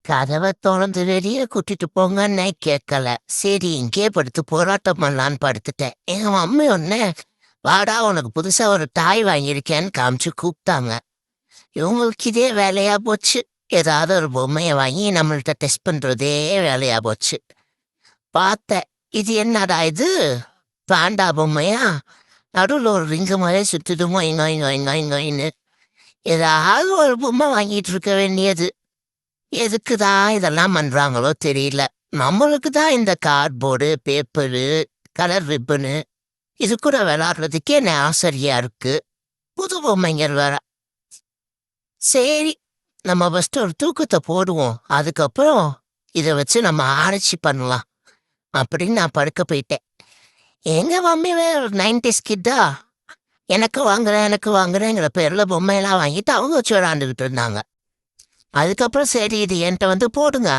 கதவை திறந்து வெளியே கூட்டிட்டு போங்கன்னே கேட்கல. சரி இங்கே படுத்து போராட்டம் பண்ணலான்னு படுத்துட்டேன். எங்க மம்மி ஒன்னு வாடா உனக்கு புதுசா ஒரு டாய் வாங்கியிருக்கேன்னு காமிச்சு கூப்பிட்டாங்க. இவங்களுக்கு இதே வேலையா போச்சு. ஏதாவது ஒரு பொம்மையை வாங்கி நம்மள்ட்ட டெஸ்ட் பண்றதே வேலையா போச்சு. பார்த்தேன், இது என்னடா இது பாண்டா பொம்மையா? நடுவில் ஒரு ரிங்கு மாதிரி சுத்துது மொய் நொய் நொய் நொய் நொயின்னு. ஏதாவது ஒரு பொம்மை வாங்கிட்டு இருக்க வேண்டியது. எதுக்குதான் இதெல்லாம் பண்றாங்களோ தெரியல. நம்மளுக்கு தான் இந்த கார்ட்போர்டு, பேப்பரு, கலர் ரிப்பனு இது கூட விளையாடுறதுக்கே ஆசரியா இருக்கு. புது பொம்மைங்கள் வேற. சரி, நம்ம ஃபர்ஸ்ட் ஒரு தூக்கத்தை போடுவோம். அதுக்கப்புறம் இதை வச்சு நம்ம ஆராய்ச்சி பண்ணலாம் அப்படின்னு நான் படுக்க போயிட்டேன். எங்க மம்மி வேற 90s கிட்டா எனக்கு வாங்குறேங்கிற பேர்ல பொம்மையெல்லாம் வாங்கிட்டு அவங்க வச்சு விளையாண்டுக்கிட்டு இருந்தாங்க. அதுக்கப்புறம் சரி இது என்கிட்ட வந்து போடுங்க,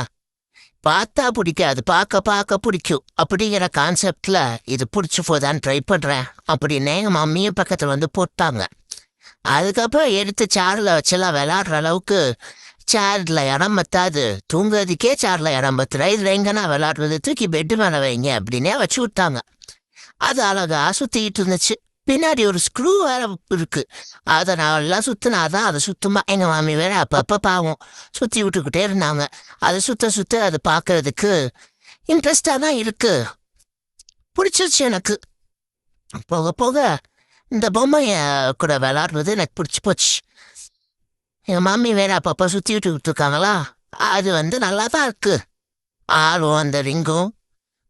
பார்த்தா பிடிக்காது, பார்க்க பார்க்க பிடிக்கும் அப்படிங்கிற கான்செப்ட்ல இது பிடிச்சி போதான்னு ட்ரை பண்றேன் அப்படின்னு எங்க மம்மியும் பக்கத்துல வந்து போட்டாங்க. அதுக்கப்புறம் எடுத்து சேர்ல வச்செல்லாம் விளையாடுற அளவுக்கு சேர்ல இடம் பத்தாது, தூங்குறதுக்கே சேர்ல இடம் பத்துற, இதுல எங்கன்னா விளையாடுறது, தூக்கி பெட்டு மேல வைங்க அப்படின்னே வச்சு விட்டாங்க. அது அழகா சுத்திக்கிட்டு இருந்துச்சு. பின்னாடி ஒரு ஸ்க்ரூ வேற இருக்கு. அதை நான் எல்லாம் சுத்தினாதான் அதை சுத்தமா. எங்க மாமி வேற அப்பப்ப பாவம் சுத்தி விட்டுக்கிட்டே இருந்தாங்க. அதை சுத்த சுத்த அது பார்க்கறதுக்கு இன்ட்ரெஸ்டா தான் இருக்கு. பிடிச்சிருச்சு எனக்கு. போக போக இந்த பொம்மைய கூட விளையாடுறது எனக்கு பிடிச்சி போச்சு. எங்க மாமி வேற அப்பப்ப சுத்தி விட்டுக்கிட்டு இருக்காங்களா, அது நல்லா தான் இருக்கு. ஆளும் அந்த ரிங்கும்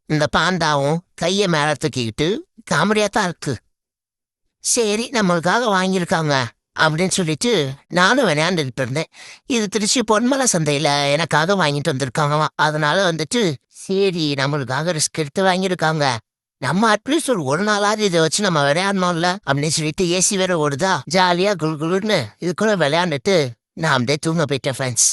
இந்த பாண்டாவும் கையை மேல தூக்கிக்கிட்டு காமெடியா தான் இருக்கு. சரி நம்மளுக்காக வாங்கியிருக்காங்க அப்படின்னு சொல்லிட்டு நானும் விளையாண்டுகிட்டு இருந்தேன். இது திருச்சி பொன்மலை சந்தையில எனக்காக வாங்கிட்டு வந்திருக்காங்களாம். அதனால வந்துட்டு சரி நம்மளுக்காக ரிஸ்க் எடுத்து வாங்கியிருக்காங்க, நம்ம அட்லீஸ்ட் ஒரு நாளாவது இதை வச்சு நம்ம விளையாடணும்ல அப்படின்னு சொல்லிட்டு ஏசி வேற ஓடுதா, ஜாலியா குளு குளுன்னு இது கூட விளையாண்டுட்டு நான் அப்படியே தூங்க போயிட்டேன் ஃப்ரெண்ட்ஸ்.